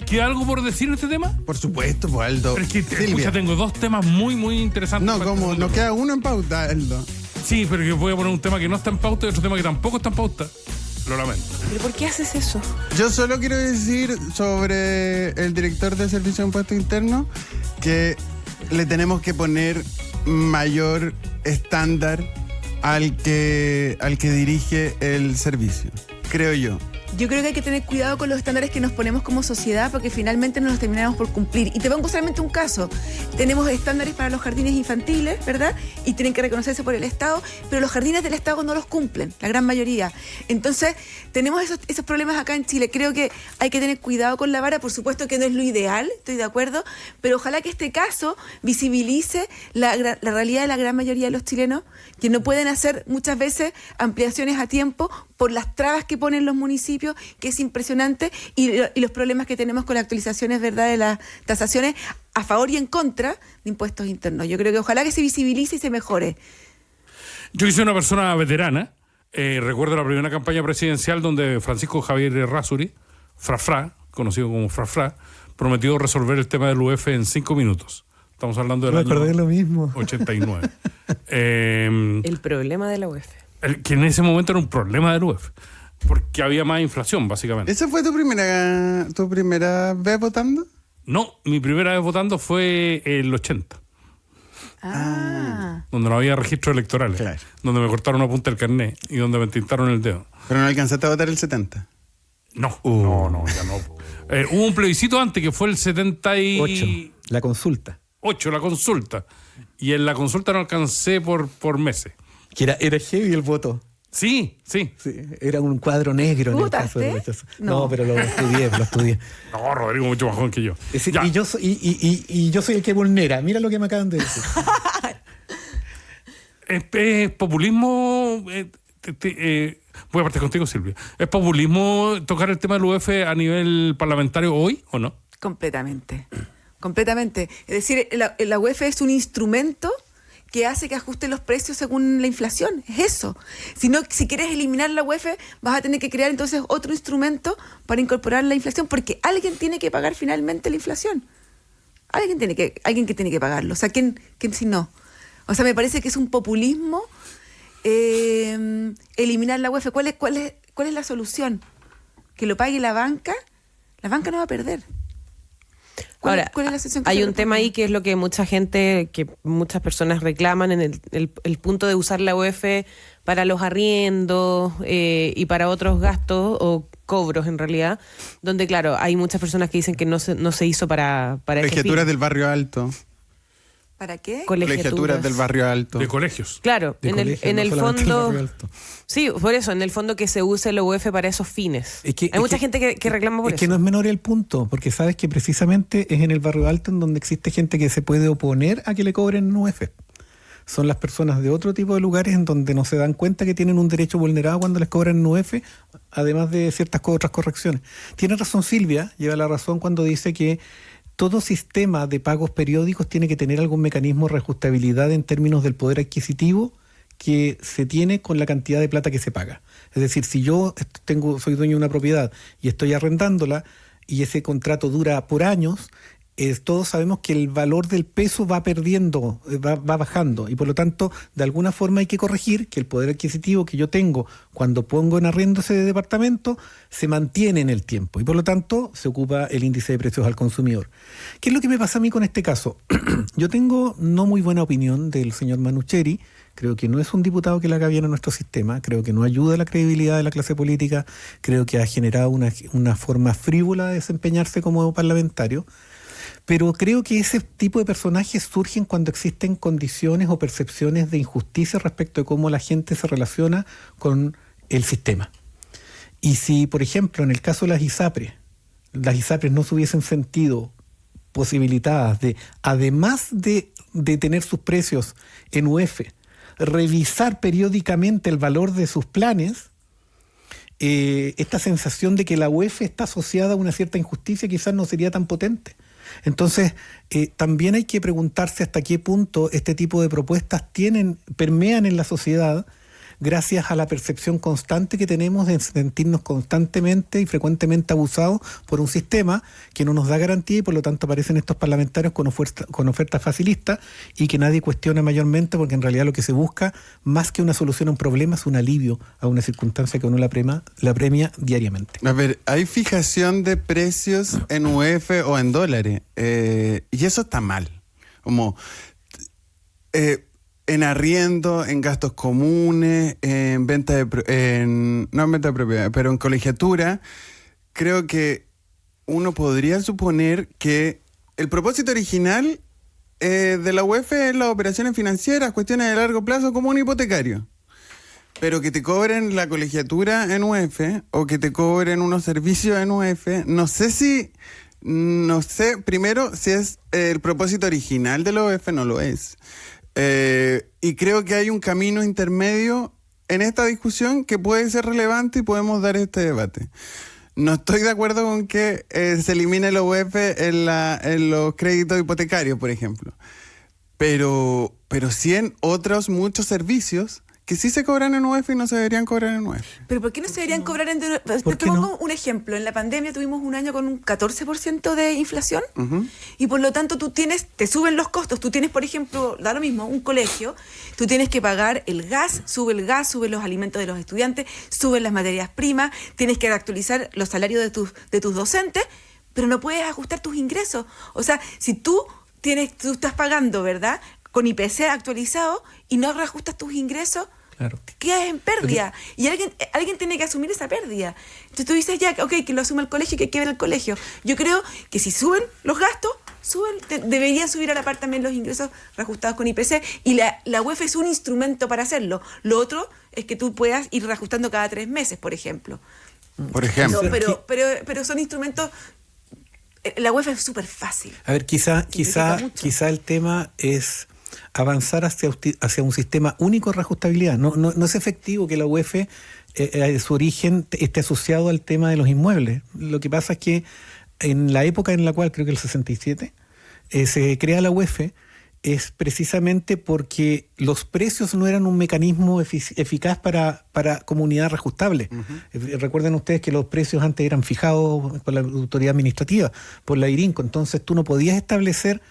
¿Queda algo por decir en este tema? Por supuesto, pues, Aldo. Pero es que, Silvia. escucha, tengo dos temas muy, muy interesantes. No, para como este nos tema. queda uno en pauta, Aldo. Sí, pero yo voy a poner un tema que no está en pauta y otro tema que tampoco está en pauta. Lo lamento. ¿Pero por qué haces eso? Yo solo quiero decir sobre el director de Servicio de Impuestos Internos que le tenemos que poner mayor estándar al que dirige el servicio, creo yo. Yo creo que hay que tener cuidado con los estándares que nos ponemos como sociedad porque finalmente no los terminamos por cumplir. Y te pongo solamente un caso. Tenemos estándares para los jardines infantiles, ¿verdad? Y tienen que reconocerse por el Estado, pero los jardines del Estado no los cumplen, la gran mayoría. Entonces, tenemos esos problemas acá en Chile. Creo que hay que tener cuidado con la vara. Por supuesto que no es lo ideal, estoy de acuerdo, pero ojalá que este caso visibilice la realidad de la gran mayoría de los chilenos que no pueden hacer muchas veces ampliaciones a tiempo por las trabas que ponen los municipios, que es impresionante, y los problemas que tenemos con las actualizaciones, ¿verdad?, de las tasaciones a favor y en contra de impuestos internos. Yo creo que ojalá que se visibilice y se mejore. Yo soy una persona veterana. Recuerdo la primera campaña presidencial donde Francisco Javier Errázuri, Frafra, conocido como Frafra, prometió resolver el tema del UF en 5 minutos. Estamos hablando del Me acordé de año lo mismo. 89. El problema de la UEF. Que en ese momento era un problema del UF, porque había más inflación, básicamente. ¿Esa fue tu primera vez votando? No, mi primera vez votando fue el 80, donde no había registros electorales, Claro. donde me cortaron una punta del carnet y donde me tintaron el dedo. Pero no alcanzaste a votar el 70. No, no, ya no. Hubo un plebiscito antes que fue el 78, 8. La consulta. la consulta. Y en la consulta no alcancé por meses. Que era heavy el voto. Sí. Sí, era un cuadro negro en el caso de ¿Votaste? rechazo. No. No, pero lo estudié. No, Rodrigo mucho más joven que yo. Ya. Y yo soy el que vulnera. Mira lo que me acaban de decir. Es populismo. Voy a partir contigo, Silvia. ¿Es populismo tocar el tema del UF a nivel parlamentario hoy o no? Completamente. Es decir, la UEF es un instrumento que hace que ajuste los precios según la inflación. Es eso. Si quieres eliminar la UEF, vas a tener que crear entonces otro instrumento para incorporar la inflación, porque alguien tiene que pagar finalmente la inflación. Alguien que tiene que pagarlo. O sea, ¿quién si no? O sea, me parece que es un populismo eliminar la UEF. ¿Cuál es la solución? ¿Que lo pague la banca? La banca no va a perder. Ahora, ¿Cuál es la solución que hay se un propone? tema ahí que es lo que muchas personas reclaman en el punto de usar la UEF para los arriendos y para otros gastos o cobros en realidad, donde claro, hay muchas personas que dicen que no se hizo para ese Colegiaturas fin. del barrio alto. ¿Para qué? Colegiaturas del barrio alto. De colegios. Claro, De en colegio, el no solamente el fondo... barrio alto. Sí, por eso, en el fondo que se use la UEF para esos fines. Hay mucha gente que reclama por es eso. que no es menor el punto, porque sabes que precisamente es en el barrio alto en donde existe gente que se puede oponer a que le cobren UF. Son las personas de otro tipo de lugares en donde no se dan cuenta que tienen un derecho vulnerado cuando les cobran UF, además de ciertas otras correcciones. Tiene razón Silvia, lleva la razón cuando dice que todo sistema de pagos periódicos tiene que tener algún mecanismo de reajustabilidad en términos del poder adquisitivo que se tiene con la cantidad de plata que se paga. Es decir, si yo soy dueño de una propiedad y estoy arrendándola y ese contrato dura por años, todos sabemos que el valor del peso va perdiendo, va bajando, y por lo tanto, de alguna forma hay que corregir que el poder adquisitivo que yo tengo cuando pongo en arriendo ese departamento se mantiene en el tiempo, y por lo tanto se ocupa el índice de precios al consumidor. ¿Qué es lo que me pasa a mí con este caso? Yo tengo no muy buena opinión del señor Manucheri. Creo que no es un diputado que le haga bien a nuestro sistema, creo que no ayuda a la credibilidad de la clase política, creo que ha generado una forma frívola de desempeñarse como parlamentario. Pero creo que ese tipo de personajes surgen cuando existen condiciones o percepciones de injusticia respecto de cómo la gente se relaciona con el sistema. Y si, por ejemplo, en el caso de las ISAPRES no se hubiesen sentido posibilitadas de, además de tener sus precios en UF, revisar periódicamente el valor de sus planes, esta sensación de que la UF está asociada a una cierta injusticia quizás no sería tan potente. Entonces, también hay que preguntarse hasta qué punto este tipo de propuestas permean en la sociedad gracias a la percepción constante que tenemos de sentirnos constantemente y frecuentemente abusados por un sistema que no nos da garantía, y por lo tanto aparecen estos parlamentarios con ofertas facilistas y que nadie cuestiona mayormente, porque en realidad lo que se busca, más que una solución a un problema, es un alivio a una circunstancia que uno la premia diariamente. A ver, hay fijación de precios en UF o en dólares, y eso está mal. Como en arriendo, en gastos comunes, en venta no en venta de propiedad, pero en colegiatura, creo que uno podría suponer que el propósito original de la UEF es las operaciones financieras, cuestiones de largo plazo como un hipotecario. Pero que te cobren la colegiatura en UEF o que te cobren unos servicios en UEF, no sé primero si es el propósito original de la UEF, no lo es. Y creo que hay un camino intermedio en esta discusión que puede ser relevante y podemos dar este debate. No estoy de acuerdo con que se elimine la UEF en los créditos hipotecarios, por ejemplo. Pero sí en otros muchos servicios que sí se cobran en UEF y no se deberían cobrar en UEF. ¿Pero por qué no se deberían cobrar en... Te pongo un ejemplo. En la pandemia tuvimos un año con un 14% de inflación, y por lo tanto te suben los costos. Tú tienes, por ejemplo, da lo mismo, un colegio, tú tienes que pagar el gas, sube los alimentos de los estudiantes, suben las materias primas, tienes que actualizar los salarios de tus docentes, pero no puedes ajustar tus ingresos. O sea, si tú estás pagando, ¿verdad?, con IPC actualizado y no reajustas tus ingresos, claro, te quedas en pérdida. Y alguien tiene que asumir esa pérdida. Entonces tú dices, ya, ok, que lo asuma el colegio y que quiebre el colegio. Yo creo que si suben los gastos, deberían subir a la par también los ingresos reajustados con IPC, y la UEF es un instrumento para hacerlo. Lo otro es que tú puedas ir reajustando cada 3 meses, por ejemplo. Por ejemplo. Pero son instrumentos... La UEF es súper fácil. A ver, quizá el tema es avanzar hacia un sistema único de reajustabilidad. No es efectivo que la UEF, su origen, esté asociado al tema de los inmuebles. Lo que pasa es que en la época en la cual, creo que el 67, se crea la UEF, es precisamente porque los precios no eran un mecanismo eficaz para comunidad reajustable. Recuerden ustedes que los precios antes eran fijados por la autoridad administrativa, por la IRINCO. Entonces tú no podías establecer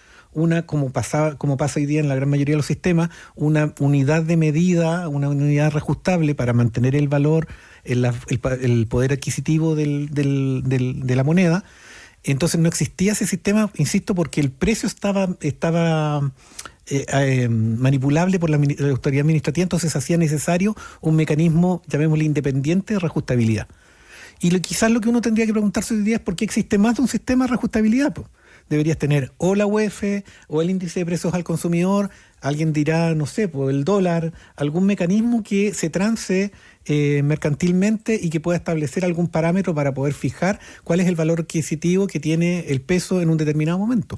como pasa hoy día en la gran mayoría de los sistemas, una unidad de medida, una unidad reajustable para mantener el valor, el poder adquisitivo de la moneda. Entonces no existía ese sistema, insisto, porque el precio estaba manipulable por la autoridad administrativa, entonces hacía necesario un mecanismo, llamémosle independiente, de reajustabilidad. Y quizás lo que uno tendría que preguntarse hoy día es por qué existe más de un sistema de reajustabilidad. Deberías tener o la UEF o el índice de precios al consumidor, alguien dirá, no sé, el dólar, algún mecanismo que se trance mercantilmente y que pueda establecer algún parámetro para poder fijar cuál es el valor adquisitivo que tiene el peso en un determinado momento.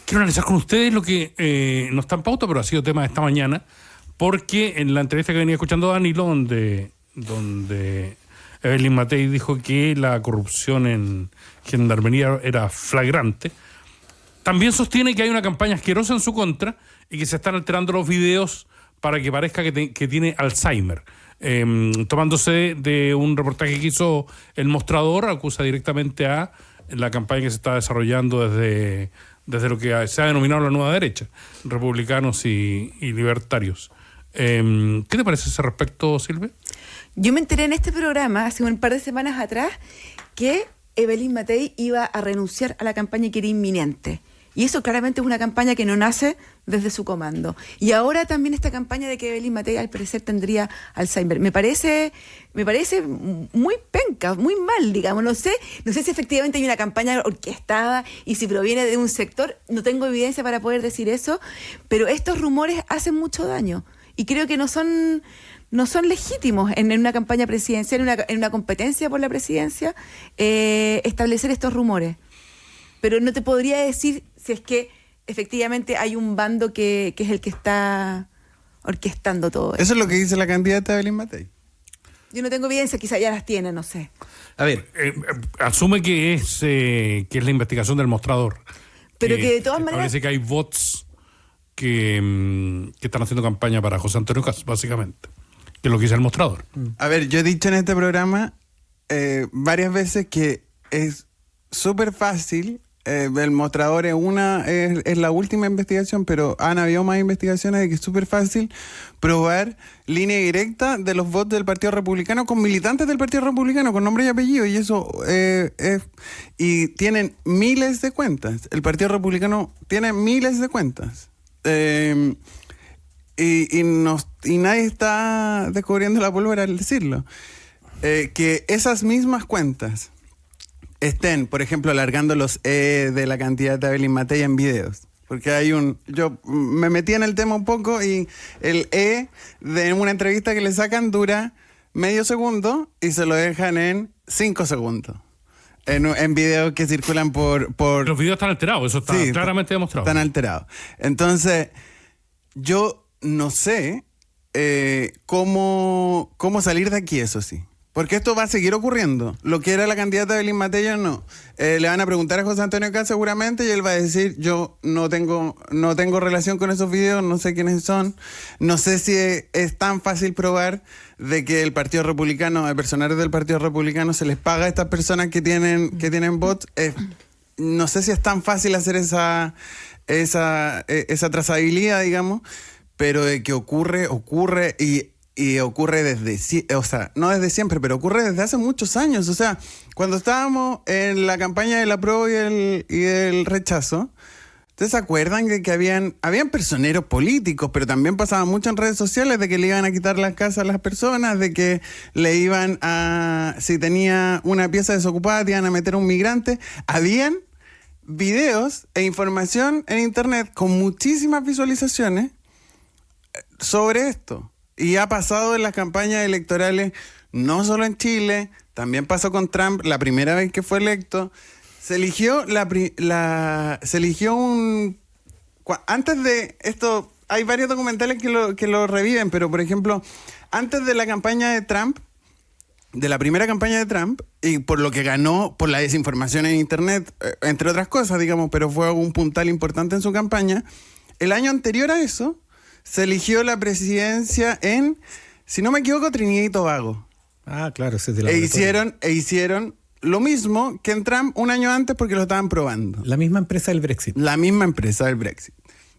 Quiero analizar con ustedes lo que no está en pauta, pero ha sido tema de esta mañana, porque en la entrevista que venía escuchando Danilo, donde Evelyn Matei dijo que la corrupción en Gendarmería era flagrante, también sostiene que hay una campaña asquerosa en su contra y que se están alterando los videos para que parezca que tiene Alzheimer. Tomándose de un reportaje que hizo El Mostrador, acusa directamente a la campaña que se está desarrollando desde desde lo que se ha denominado la nueva derecha, republicanos y libertarios. ¿Qué te parece ese respecto, Silvia? Yo me enteré en este programa, hace un par de semanas atrás, que Evelyn Matei iba a renunciar a la campaña que era inminente. Y eso claramente es una campaña que no nace desde su comando. Y ahora también esta campaña de que Evelyn Matei al parecer tendría Alzheimer. Me parece muy penca, muy mal, digamos. No sé si efectivamente hay una campaña orquestada y si proviene de un sector. No tengo evidencia para poder decir eso, pero estos rumores hacen mucho daño. Y creo que no son legítimos en una campaña presidencial, en una competencia por la presidencia, establecer estos rumores. Pero no te podría decir si es que efectivamente hay un bando que es el que está orquestando todo esto. Eso es lo que dice la candidata Evelyn Matei. Yo no tengo evidencia, quizá ya las tiene, no sé. A ver, Asume que es la investigación del mostrador. Pero que de todas maneras... Parece que hay bots que están haciendo campaña para José Antonio Caz, básicamente. Que es lo que dice el mostrador. A ver, yo he dicho en este programa varias veces que es súper fácil. El mostrador es la última investigación, pero han habido más investigaciones de que es súper fácil probar línea directa de los votos del Partido Republicano con militantes del Partido Republicano, con nombre y apellido, y eso y tienen miles de cuentas. El Partido Republicano tiene miles de cuentas. Y nadie está descubriendo la pólvora al decirlo. Que esas mismas cuentas estén, por ejemplo, alargando los de la candidata Evelyn Matei en videos. Porque yo me metí en el tema un poco y el de una entrevista que le sacan dura medio segundo y se lo dejan en 5 segundos. En videos que circulan por... Los videos están alterados, eso está claramente demostrado. Están alterados. Entonces, yo no sé cómo salir de aquí, eso sí. Porque esto va a seguir ocurriendo. Lo que era la candidata Evelyn Matei, no. Le van a preguntar a José Antonio Caz seguramente y él va a decir, yo no tengo relación con esos videos, no sé quiénes son. No sé si es tan fácil probar de que el Partido Republicano, el personal del Partido Republicano se les paga a estas personas que tienen bots. No sé si es tan fácil hacer esa trazabilidad, digamos, pero de que ocurre y ocurre no desde siempre, pero ocurre desde hace muchos años. O sea, cuando estábamos en la campaña del apruebo y el rechazo, ¿ustedes se acuerdan que habían personeros políticos, pero también pasaba mucho en redes sociales de que le iban a quitar las casas a las personas, de que le iban si tenía una pieza desocupada, te iban a meter un migrante? Habían videos e información en internet con muchísimas visualizaciones sobre esto. Y ha pasado en las campañas electorales, no solo en Chile, también pasó con Trump la primera vez que fue electo. Se eligió antes de esto, hay varios documentales que lo reviven, pero por ejemplo, antes de la campaña de Trump, de la primera campaña de Trump, y por lo que ganó por la desinformación en internet, entre otras cosas, digamos, pero fue un puntal importante en su campaña, el año anterior a eso, se eligió la presidencia en, si no me equivoco, Trinidad y Tobago. Ah, claro, ese es de la hicieron lo mismo que en Trump un año antes porque lo estaban probando. La misma empresa del Brexit. La misma empresa del Brexit.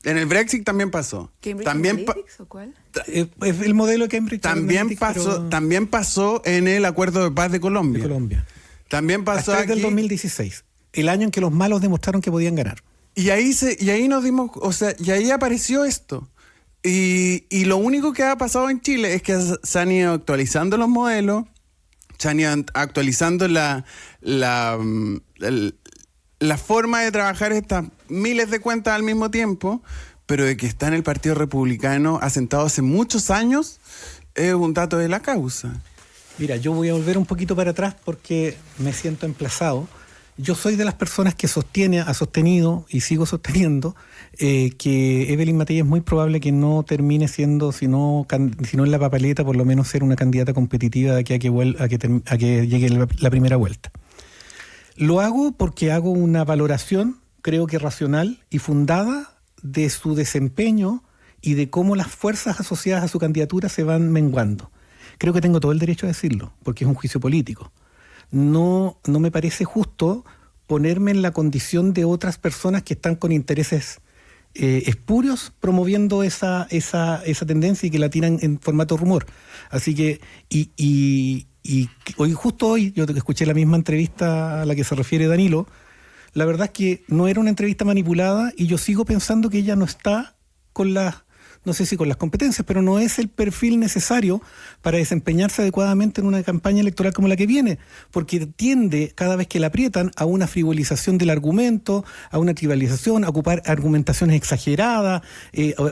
En el Brexit también pasó. ¿Cambridge Analytics o cuál? El modelo de Cambridge Analytics, también pasó en el Acuerdo de Paz de Colombia. También pasó aquí. Del 2016, el año en que los malos demostraron que podían ganar. Y ahí nos dimos, y ahí apareció esto. Y lo único que ha pasado en Chile es que se han ido actualizando los modelos, se han ido actualizando la forma de trabajar estas miles de cuentas al mismo tiempo, pero de que está en el Partido Republicano asentado hace muchos años es un dato de la causa. Mira, yo voy a volver un poquito para atrás porque me siento emplazado. Yo soy de las personas que ha sostenido y sigo sosteniendo que Evelyn Matei es muy probable que no termine siendo, si no en la papeleta, por lo menos ser una candidata competitiva de aquí a que llegue la primera vuelta. Lo hago porque hago una valoración, creo que racional y fundada, de su desempeño y de cómo las fuerzas asociadas a su candidatura se van menguando. Creo que tengo todo el derecho a decirlo, porque es un juicio político. No me parece justo ponerme en la condición de otras personas que están con intereses espurios promoviendo esa tendencia y que la tiran en formato rumor. Así que, justo hoy, yo escuché la misma entrevista a la que se refiere Danilo. La verdad es que no era una entrevista manipulada y yo sigo pensando que ella no está con no sé si con las competencias, pero no es el perfil necesario para desempeñarse adecuadamente en una campaña electoral como la que viene, porque tiende, cada vez que la aprietan, a una frivolización del argumento, a una tribalización, a ocupar argumentaciones exageradas,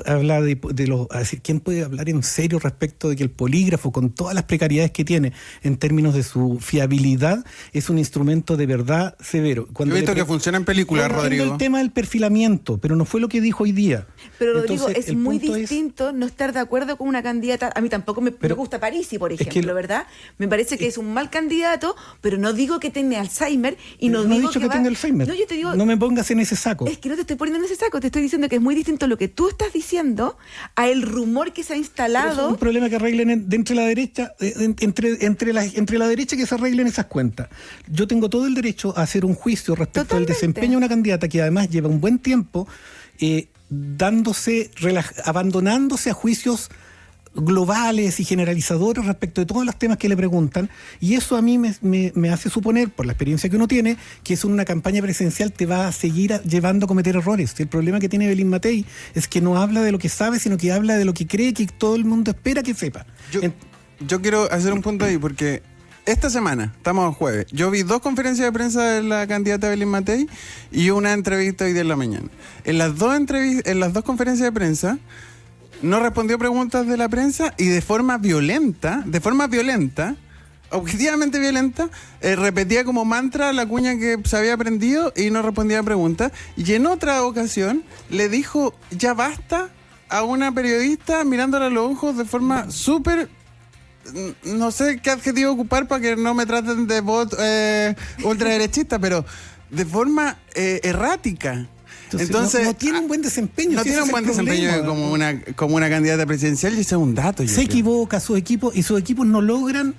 hablar a decir, ¿quién puede hablar en serio respecto de que el polígrafo, con todas las precariedades que tiene en términos de su fiabilidad, es un instrumento de verdad severo? Yo he visto que funciona en películas, Rodrigo. El tema del perfilamiento, pero no fue lo que dijo hoy día. Pero Rodrigo, Entonces, es muy distinto no estar de acuerdo con una candidata. A mí tampoco me gusta Parisi, por ejemplo, ¿verdad? Me parece que es un mal candidato, pero no digo que tiene Alzheimer y no digo he dicho que tenga Alzheimer. No, yo te digo, no me pongas en ese saco. Es que no te estoy poniendo en ese saco, te estoy diciendo que es muy distinto lo que tú estás diciendo a el rumor que se ha instalado. Pero es un problema que arreglen de entre la derecha, entre la derecha, que se arreglen esas cuentas. Yo tengo todo el derecho a hacer un juicio respecto al desempeño de una candidata que además lleva un buen tiempo abandonándose a juicios globales y generalizadores respecto de todos los temas que le preguntan, y eso a mí me hace suponer, por la experiencia que uno tiene, que eso en una campaña presidencial te va a seguir llevando a cometer errores. El problema que tiene Belín Matei es que no habla de lo que sabe, sino que habla de lo que cree que todo el mundo espera que sepa. Yo quiero hacer un punto ahí, porque esta semana, estamos a jueves, yo vi 2 conferencias de prensa de la candidata Belín Matei y una entrevista hoy día en la mañana. En las dos conferencias de prensa no respondió preguntas de la prensa y de forma violenta, objetivamente violenta, repetía como mantra la cuña que se había aprendido y no respondía a preguntas. Y en otra ocasión le dijo ya basta a una periodista mirándola a los ojos de forma súper... No sé qué adjetivo ocupar para que no me traten de bot ultraderechista, pero de forma errática. Entonces no tiene un buen desempeño. No tiene un buen desempeño como una candidata presidencial, y ese es un dato. Se equivoca su equipo y sus equipos no logran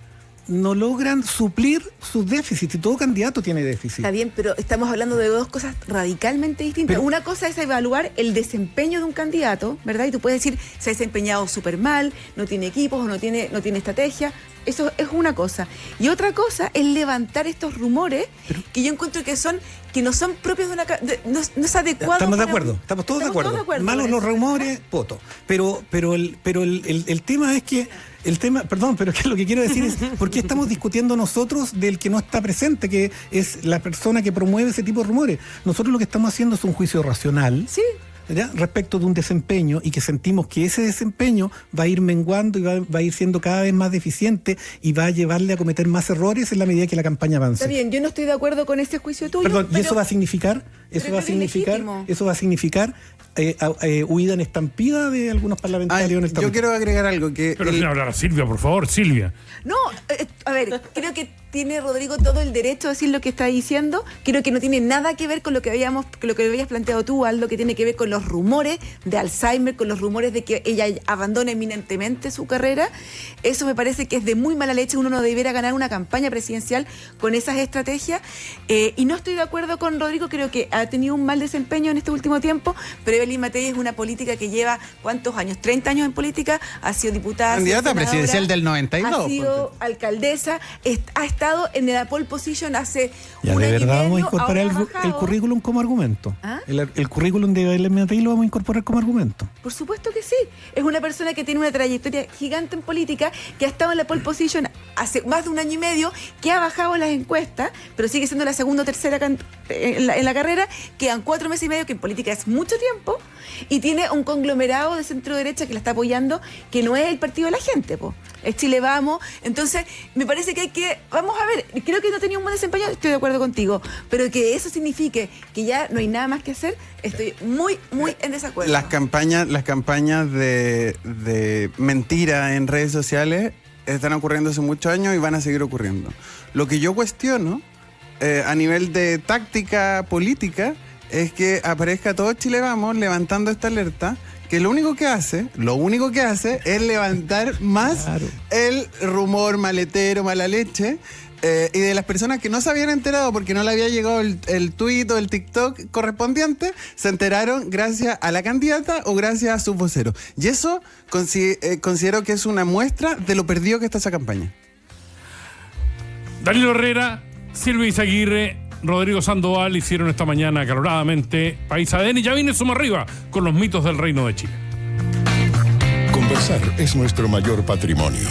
suplir sus déficits, y todo candidato tiene déficit. Está bien, pero estamos hablando de 2 cosas radicalmente distintas. Una cosa es evaluar el desempeño de un candidato, ¿verdad? Y tú puedes decir, se ha desempeñado súper mal, no tiene equipos o no tiene estrategia. Eso es una cosa. Y otra cosa es levantar estos rumores que yo encuentro que no son propios de una... no es adecuado. Estamos de acuerdo, estamos todos de acuerdo. Malos los rumores, poto. Pero el tema es que... pero es que lo que quiero decir es, ¿por qué estamos discutiendo nosotros del que no está presente, que es la persona que promueve ese tipo de rumores? Nosotros lo que estamos haciendo es un juicio racional. Sí. ¿Ya? Respecto de un desempeño, y que sentimos que ese desempeño va a ir menguando y va a ir siendo cada vez más deficiente y va a llevarle a cometer más errores en la medida que la campaña avance. Está bien, yo no estoy de acuerdo con ese juicio tuyo. Perdón, ¿y eso va a significar huida en estampida de algunos parlamentarios en el territorio? Yo quiero agregar algo que... Pero sin hablar a Silvia, por favor, Silvia. No, a ver, creo que tiene Rodrigo todo el derecho a decir lo que está diciendo. Creo que no tiene nada que ver con lo que habías planteado tú, Aldo, que tiene que ver con los rumores de Alzheimer, con los rumores de que ella abandona eminentemente su carrera. Eso me parece que es de muy mala leche. Uno no debiera ganar una campaña presidencial con esas estrategias. Y no estoy de acuerdo con Rodrigo, creo que ha tenido un mal desempeño en este último tiempo, pero Belín Matei es una política que lleva, ¿cuántos años? 30 años en política, ha sido diputada, candidata presidencial del 92. Ha sido alcaldesa, ha estado en la pole position hace ya, un de año y verdad medio. Vamos a incorporar el currículum como argumento. ¿Ah? El currículum de Belín Matei lo vamos a incorporar como argumento. Por supuesto que sí. Es una persona que tiene una trayectoria gigante en política, que ha estado en la pole position hace más de un año y medio, que ha bajado en las encuestas, pero sigue siendo la segunda o tercera en la carrera. Quedan 4 meses y medio, que en política es mucho tiempo, y tiene un conglomerado de centro derecha que la está apoyando, que no es el partido de la gente, es Chile Vamos. Entonces me parece que vamos a ver, creo que no tenía un buen desempeño, estoy de acuerdo contigo, pero que eso signifique que ya no hay nada más que hacer, estoy muy en desacuerdo. Las campañas de mentira en redes sociales están ocurriendo hace muchos años y van a seguir ocurriendo. Lo que yo cuestiono a nivel de táctica política es que aparezca todo Chile Vamos levantando esta alerta, que lo único que hace es levantar más el rumor maletero, mala leche, y de las personas que no se habían enterado porque no le había llegado el tuit o el TikTok correspondiente, se enteraron gracias a la candidata o gracias a sus voceros. Y eso considero que es una muestra de lo perdido que está esa campaña. Danilo Herrera, Silvia Izaguirre, Rodrigo Sandoval hicieron esta mañana acaloradamente País ADN y ya viene Suma Arriba con los mitos del Reino de Chile. Conversar es nuestro mayor patrimonio.